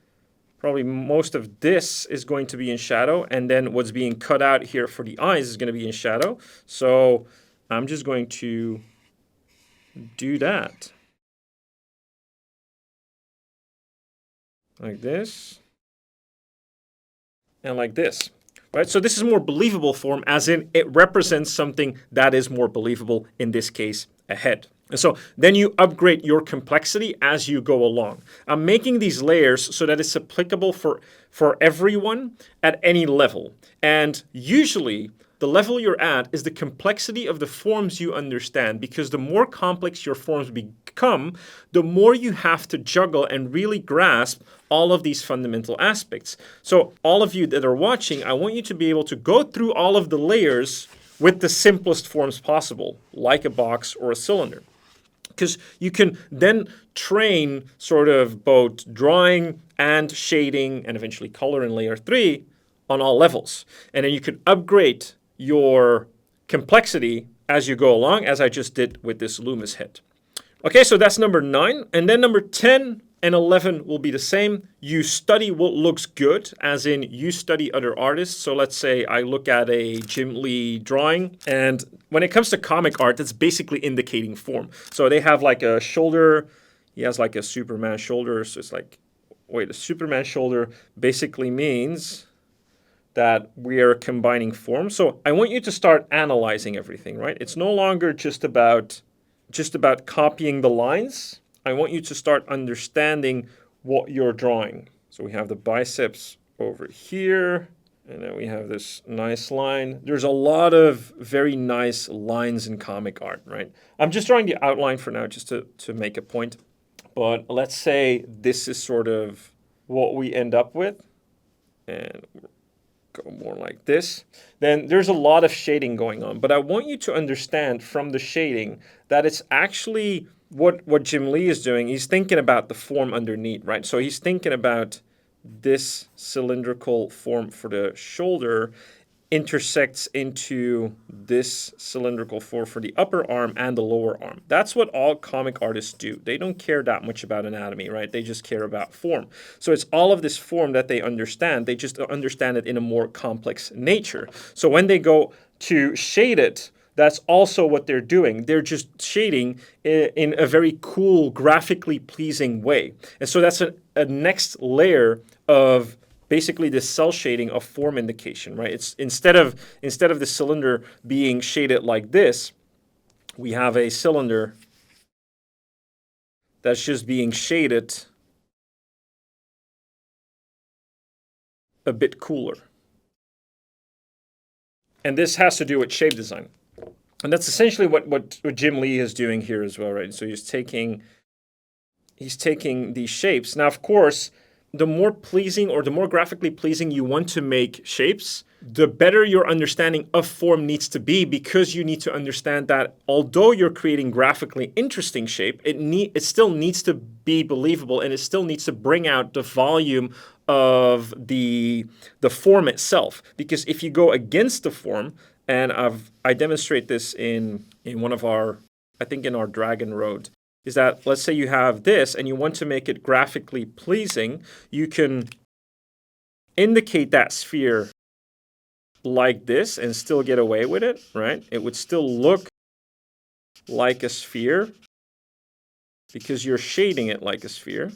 Probably most of this is going to be in shadow, and then what's being cut out here for the eyes is going to be in shadow. So I'm just going to do that. Like this. And like this. Right? So this is more believable form, as in it represents something that is more believable, in this case, a head. And so then you upgrade your complexity as you go along. I'm making these layers so that it's applicable for everyone at any level. And usually the level you're at is the complexity of the forms you understand, because the more complex your forms become, the more you have to juggle and really grasp all of these fundamental aspects. So all of you that are watching, I want you to be able to go through all of the layers with the simplest forms possible, like a box or a cylinder. Because you can then train sort of both drawing and shading and eventually color in layer 3 on all levels. And then you can upgrade your complexity as you go along, as I just did with this Loomis head. Okay, so that's number 9. And then number 10 and 11 will be the same. You study what looks good, as in you study other artists. So let's say I look at a Jim Lee drawing, and when it comes to comic art, that's basically indicating form. So they have like a shoulder, he has like a Superman shoulder, so it's like, wait, a Superman shoulder basically means that we are combining form. So I want you to start analyzing everything, right? It's no longer just about copying the lines. I want you to start understanding what you're drawing. So we have the biceps over here, and then we have this nice line. There's a lot of very nice lines in comic art, right? I'm just drawing the outline for now just to make a point. But let's say this is sort of what we end up with, and go more like this. Then there's a lot of shading going on. But I want you to understand from the shading that it's actually what Jim Lee is doing. He's thinking about the form underneath, right? So he's thinking about this cylindrical form for the shoulder intersects into this cylindrical form for the upper arm and the lower arm. That's what all comic artists do. They don't care that much about anatomy, right? They just care about form. So it's all of this form that they understand. They just understand it in a more complex nature. So when they go to shade it, that's also what they're doing. They're just shading in a very cool, graphically pleasing way. And so that's a next layer of basically the cell shading of form indication, right? It's instead of the cylinder being shaded like this, we have a cylinder that's just being shaded a bit cooler. And this has to do with shape design. And that's essentially what Jim Lee is doing here as well, right? So he's taking these shapes. Now, of course, the more pleasing or the more graphically pleasing you want to make shapes, the better your understanding of form needs to be, because you need to understand that although you're creating graphically interesting shape, it still needs to be believable, and it still needs to bring out the volume of the form itself. Because if you go against the form, and I demonstrate this in one of our, I think in our Dragon Road, is that let's say you have this and you want to make it graphically pleasing, you can indicate that sphere like this and still get away with it, right? It would still look like a sphere because you're shading it like a sphere.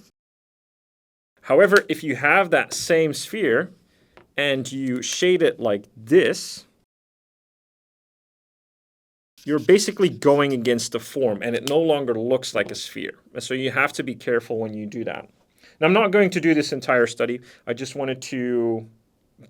However, if you have that same sphere and you shade it like this, you're basically going against the form, and it no longer looks like a sphere. And so you have to be careful when you do that. Now, I'm not going to do this entire study. I just wanted to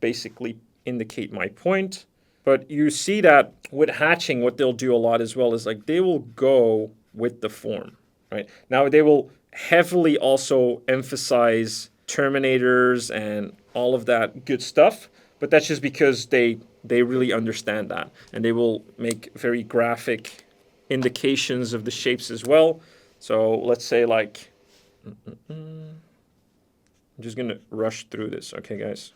basically indicate my point. But you see that with hatching, what they'll do a lot as well is like they will go with the form, right? Now, they will heavily also emphasize terminators and all of that good stuff, but that's just because they really understand that, and they will make very graphic indications of the shapes as well. So let's say like, I'm just going to rush through this, okay, guys?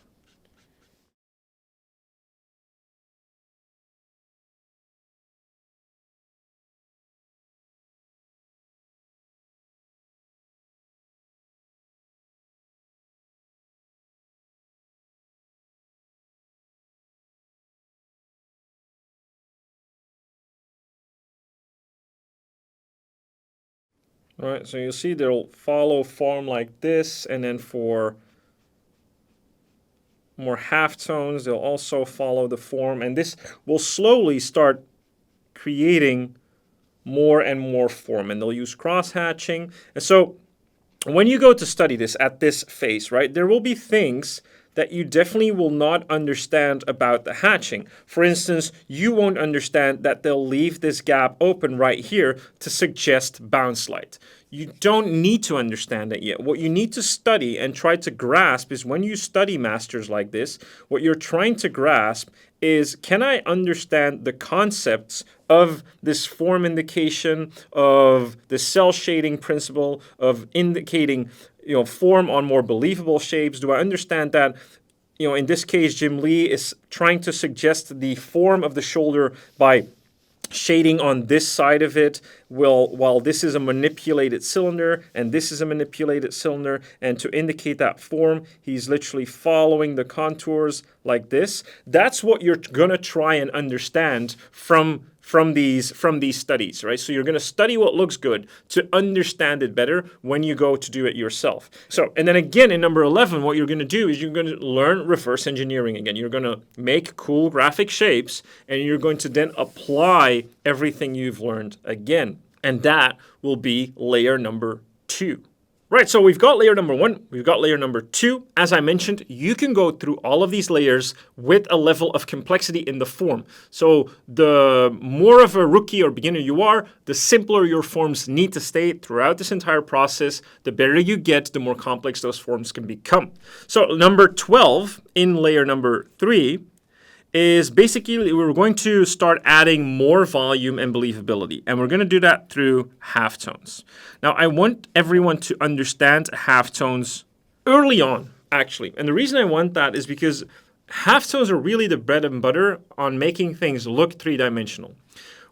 All right, so you'll see they'll follow form like this, and then for more halftones, they'll also follow the form, and this will slowly start creating more and more form, and they'll use cross-hatching. And so when you go to study this at this phase, right, there will be things that you definitely will not understand about the hatching. For instance, you won't understand that they'll leave this gap open right here to suggest bounce light. you don't need to understand it yet. What you need to study and try to grasp is when you study masters like this, what you're trying to grasp is, can I understand the concepts of this form indication, of the cell shading principle, of indicating form on more believable shapes? Do I understand that in this case, Jim Lee is trying to suggest the form of the shoulder by shading on this side of it, while this is a manipulated cylinder and this is a manipulated cylinder, and to indicate that form, he's literally following the contours like this. That's what you're gonna try and understand from these studies, right? So you're going to study what looks good to understand it better when you go to do it yourself. So, and then again in number 11, what you're going to do is you're going to learn reverse engineering again. You're going to make cool graphic shapes, and you're going to then apply everything you've learned again. And that will be layer number 2. Right, so we've got layer number 1, we've got layer number 2. As I mentioned, you can go through all of these layers with a level of complexity in the form. So the more of a rookie or beginner you are, the simpler your forms need to stay throughout this entire process. The better you get, the more complex those forms can become. So number 12 in layer number 3 is basically we're going to start adding more volume and believability. And we're going to do that through halftones. Now, I want everyone to understand halftones early on, actually. And the reason I want that is because halftones are really the bread and butter on making things look three-dimensional.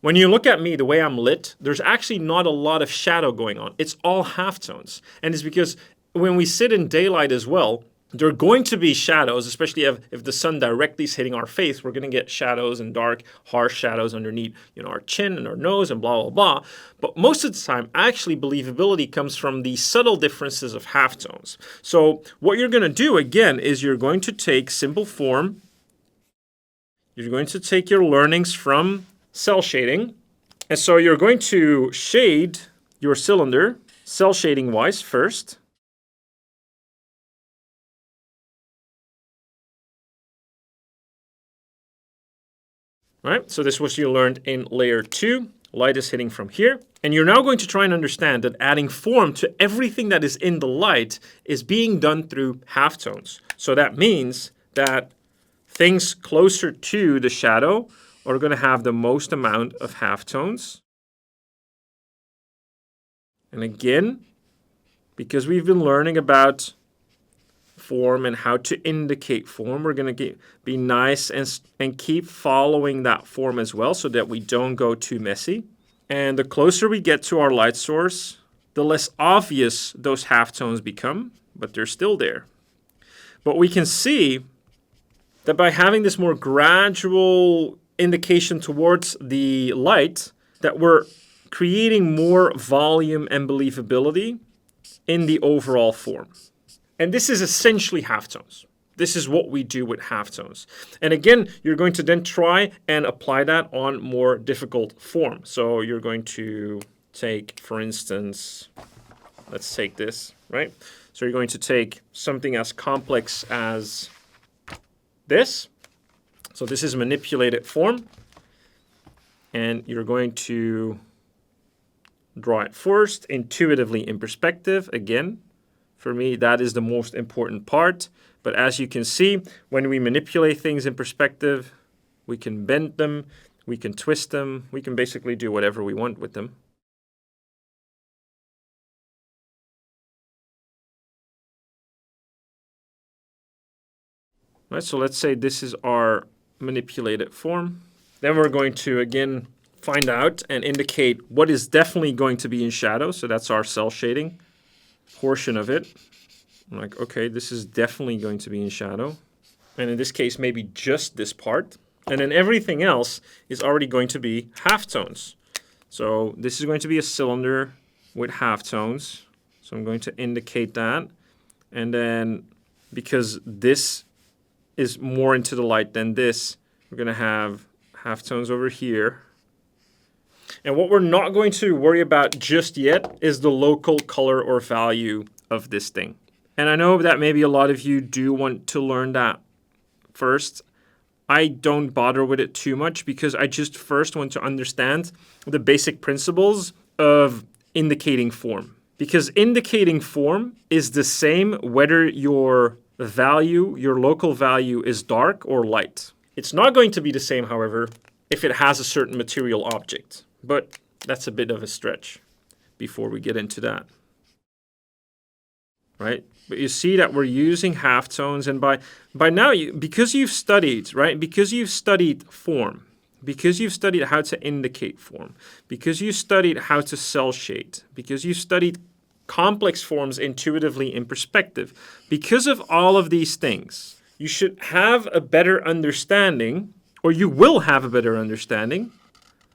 When you look at me, the way I'm lit, there's actually not a lot of shadow going on. It's all halftones. And it's because when we sit in daylight as well, there are going to be shadows, especially if the sun directly is hitting our face. We're going to get shadows and dark, harsh shadows underneath our chin and our nose and blah, blah, blah. But most of the time, actually, believability comes from the subtle differences of halftones. So what you're going to do, again, is you're going to take simple form. You're going to take your learnings from cell shading. And so you're going to shade your cylinder cell shading wise first. Right, so this was you learned in layer 2. Light is hitting from here. And you're now going to try and understand that adding form to everything that is in the light is being done through halftones. So that means that things closer to the shadow are going to have the most amount of halftones. And again, because we've been learning about form and how to indicate form, we're going to be nice and keep following that form as well so that we don't go too messy. And the closer we get to our light source, the less obvious those halftones become, but they're still there. But we can see that by having this more gradual indication towards the light, that we're creating more volume and believability in the overall form. And this is essentially halftones. This is what we do with halftones. And again, you're going to then try and apply that on more difficult form. So you're going to take, for instance, let's take this, right? So you're going to take something as complex as this. So this is manipulated form. And you're going to draw it first, intuitively in perspective, again. For me, that is the most important part. But as you can see, when we manipulate things in perspective, we can bend them, we can twist them, we can basically do whatever we want with them. Right, so let's say this is our manipulated form. Then we're going to, again, find out and indicate what is definitely going to be in shadow. So that's our cell shading portion of it. I'm like, okay, this is definitely going to be in shadow. And in this case, maybe just this part. And then everything else is already going to be halftones. So this is going to be a cylinder with halftones. So I'm going to indicate that. And then because this is more into the light than this, we're going to have halftones over here. And what we're not going to worry about just yet is the local color or value of this thing. And I know that maybe a lot of you do want to learn that first. I don't bother with it too much because I just first want to understand the basic principles of indicating form. because indicating form is the same whether your value, your local value, is dark or light. It's not going to be the same, however, if it has a certain material object, but that's a bit of a stretch before we get into that. Right? But you see that we're using halftones, and by now, because you've studied, right? Because you've studied form, because you've studied how to indicate form, because you studied how to cell shade, because you studied complex forms intuitively in perspective, because of all of these things, you should have a better understanding, or you will have a better understanding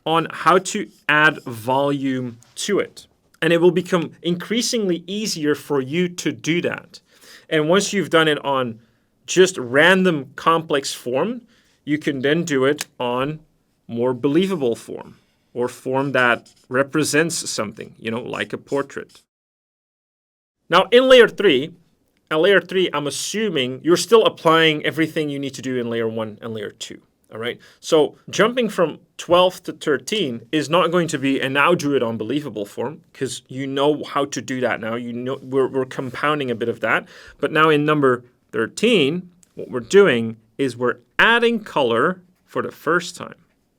on how to add volume to it. And it will become increasingly easier for you to do that. And once you've done it on just random complex form, you can then do it on more believable form, or form that represents something, like a portrait. Now in layer 3, I'm assuming you're still applying everything you need to do in layer 1 and layer 2. All right. So jumping from 12 to 13 is not going to be, and now do it on believable form, because you know how to do that now. We're compounding a bit of that. But now in number 13, what we're doing is we're adding color for the first time.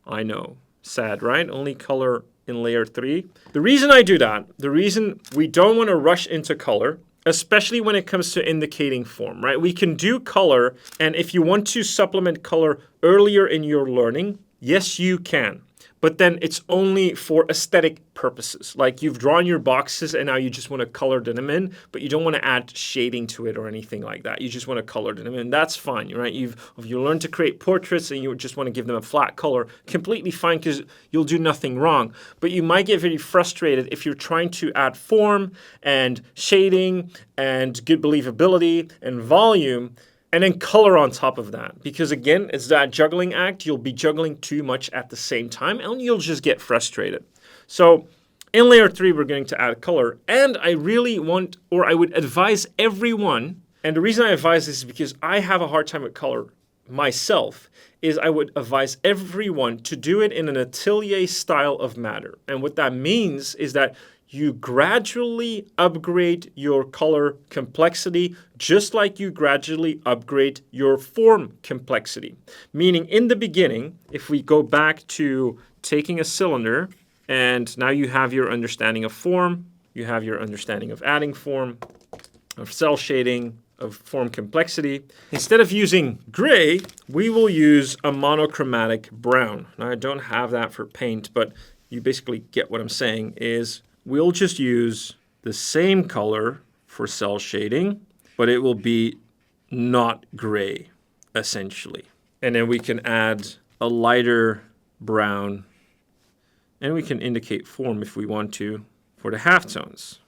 I know, sad, right? Only color in layer 3. The reason I do that, the reason we don't want to rush into color, especially when it comes to indicating form, right? We can do color, and if you want to supplement color earlier in your learning, yes, you can. But then it's only for aesthetic purposes. Like you've drawn your boxes and now you just want to color them in, but you don't want to add shading to it or anything like that. You just want to color them in. That's fine, right? If you learn to create portraits and you just want to give them a flat color, completely fine, because you'll do nothing wrong. But you might get very frustrated if you're trying to add form and shading and good believability and volume, and then color on top of that. Because again, it's that juggling act. You'll be juggling too much at the same time and you'll just get frustrated. So in layer 3, we're going to add color. And I really want, or I would advise everyone, and the reason I advise this is because I have a hard time with color myself, is I would advise everyone to do it in an atelier style of matter. And what that means is that you gradually upgrade your color complexity, just like you gradually upgrade your form complexity. Meaning in the beginning, if we go back to taking a cylinder, and now you have your understanding of form, you have your understanding of adding form, of cell shading, of form complexity. Instead of using gray, we will use a monochromatic brown. Now I don't have that for paint, but you basically get what I'm saying is, we'll just use the same color for cell shading, but it will be not gray, essentially. And then we can add a lighter brown, and we can indicate form if we want to for the halftones.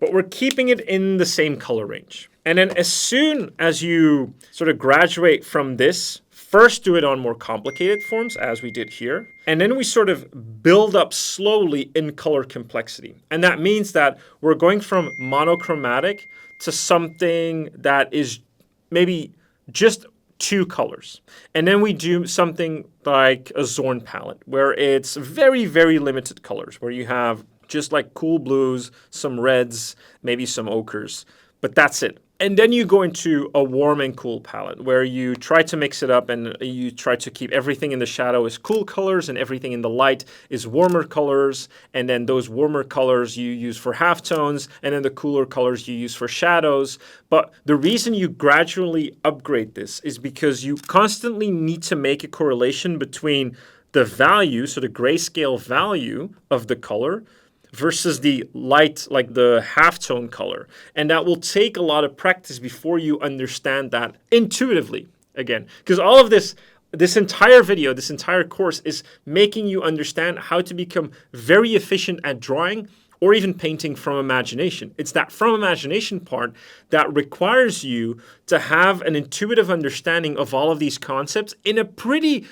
But we're keeping it in the same color range. And then as soon as you sort of graduate from this, first do it on more complicated forms, as we did here. And then we sort of build up slowly in color complexity. And that means that we're going from monochromatic to something that is maybe just 2 colors. And then we do something like a Zorn palette, where it's very, very limited colors, where you have just like cool blues, some reds, maybe some ochres, but that's it. And then you go into a warm and cool palette where you try to mix it up and you try to keep everything in the shadow is cool colors and everything in the light is warmer colors. And then those warmer colors you use for halftones, and then the cooler colors you use for shadows. But the reason you gradually upgrade this is because you constantly need to make a correlation between the value, so the grayscale value of the color, versus the light, like the halftone color. And that will take a lot of practice before you understand that intuitively, again. Because all of this entire video, this entire course is making you understand how to become very efficient at drawing or even painting from imagination. It's that from imagination part that requires you to have an intuitive understanding of all of these concepts in a pretty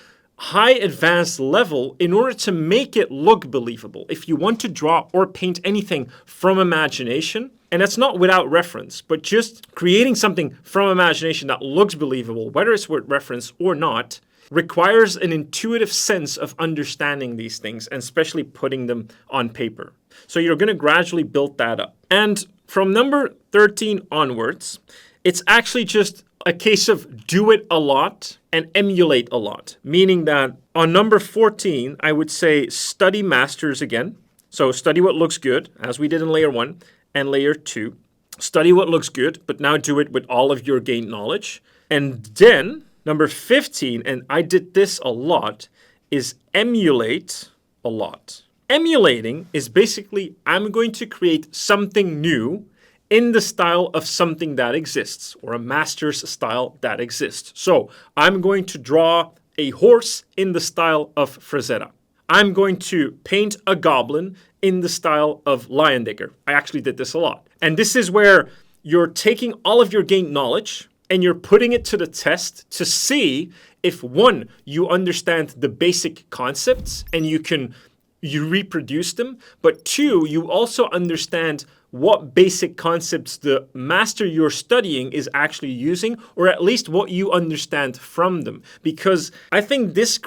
high advanced level in order to make it look believable. If you want to draw or paint anything from imagination, and that's not without reference, but just creating something from imagination that looks believable, whether it's with reference or not, requires an intuitive sense of understanding these things and especially putting them on paper. So you're going to gradually build that up. And from number 13 onwards, it's actually just a case of do it a lot and emulate a lot. Meaning that on number 14, I would say study masters again. So study what looks good, as we did in layer 1 and layer 2. Study what looks good, but now do it with all of your gained knowledge. And then number 15, and I did this a lot, is emulate a lot. Emulating is basically, I'm going to create something new in the style of something that exists, or a master's style that exists. So I'm going to draw a horse in the style of Frazetta. I'm going to paint a goblin in the style of Leyendecker. I actually did this a lot. And this is where you're taking all of your gained knowledge and you're putting it to the test to see if, one, you understand the basic concepts and you reproduce them, but two, you also understand what basic concepts the master you're studying is actually using, or at least what you understand from them. Because I think this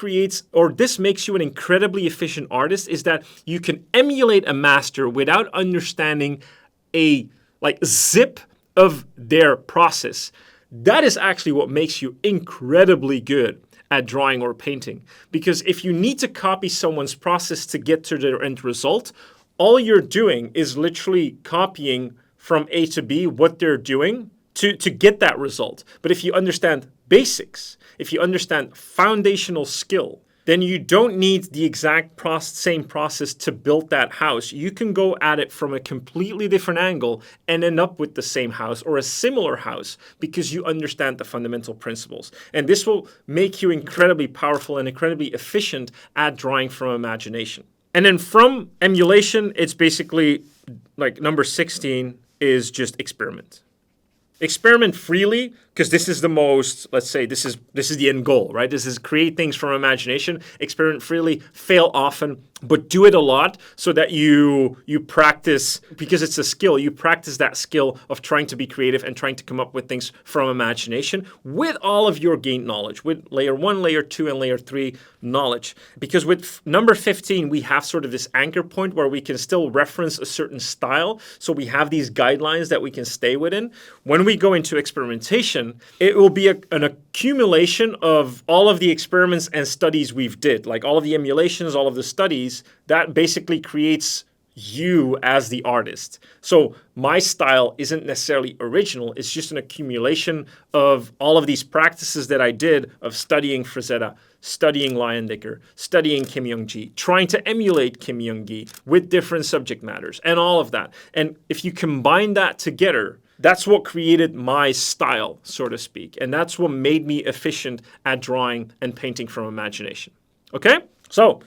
makes you an incredibly efficient artist, is that you can emulate a master without understanding a zip of their process. That is actually what makes you incredibly good at drawing or painting. Because if you need to copy someone's process to get to their end result, all you're doing is literally copying from A to B what they're doing to get that result. But if you understand basics, if you understand foundational skill, then you don't need the exact same process to build that house. You can go at it from a completely different angle and end up with the same house or a similar house because you understand the fundamental principles. And this will make you incredibly powerful and incredibly efficient at drawing from imagination. And then from emulation, it's basically like number 16 is just experiment. Experiment freely, because this is the most, let's say, this is the end goal, right? This is create things from imagination. Experiment freely, fail often, but do it a lot so that you practice, because it's a skill, you practice that skill of trying to be creative and trying to come up with things from imagination with all of your gained knowledge, with layer 1, layer 2, and layer 3 knowledge. Because with number 15, we have sort of this anchor point where we can still reference a certain style. So we have these guidelines that we can stay within. When we go into experimentation, it will be an accumulation of all of the experiments and studies we've did, like all of the emulations, all of the studies, that basically creates you as the artist. So my style isn't necessarily original. It's just an accumulation of all of these practices that I did of studying Frazetta, studying Leyendecker, studying Kim Young-ji, trying to emulate Kim Young-gi with different subject matters and all of that. And if you combine that together, that's what created my style, so to speak. And that's what made me efficient at drawing and painting from imagination. Okay? So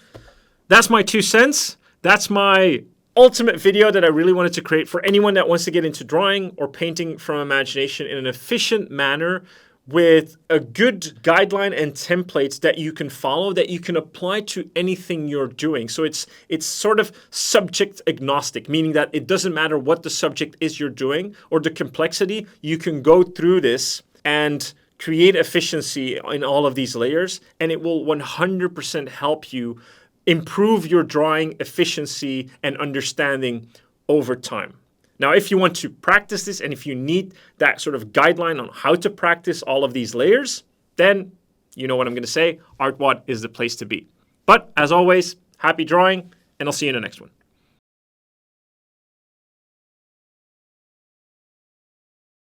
that's my 2 cents. That's my ultimate video that I really wanted to create for anyone that wants to get into drawing or painting from imagination in an efficient manner with a good guideline and templates that you can follow, that you can apply to anything you're doing. So it's sort of subject agnostic, meaning that it doesn't matter what the subject is you're doing or the complexity, you can go through this and create efficiency in all of these layers, and it will 100% help you improve your drawing efficiency and understanding over time. Now, if you want to practice this and if you need that sort of guideline on how to practice all of these layers, then you know what I'm going to say, Artwod is the place to be. But as always, happy drawing, and I'll see you in the next one.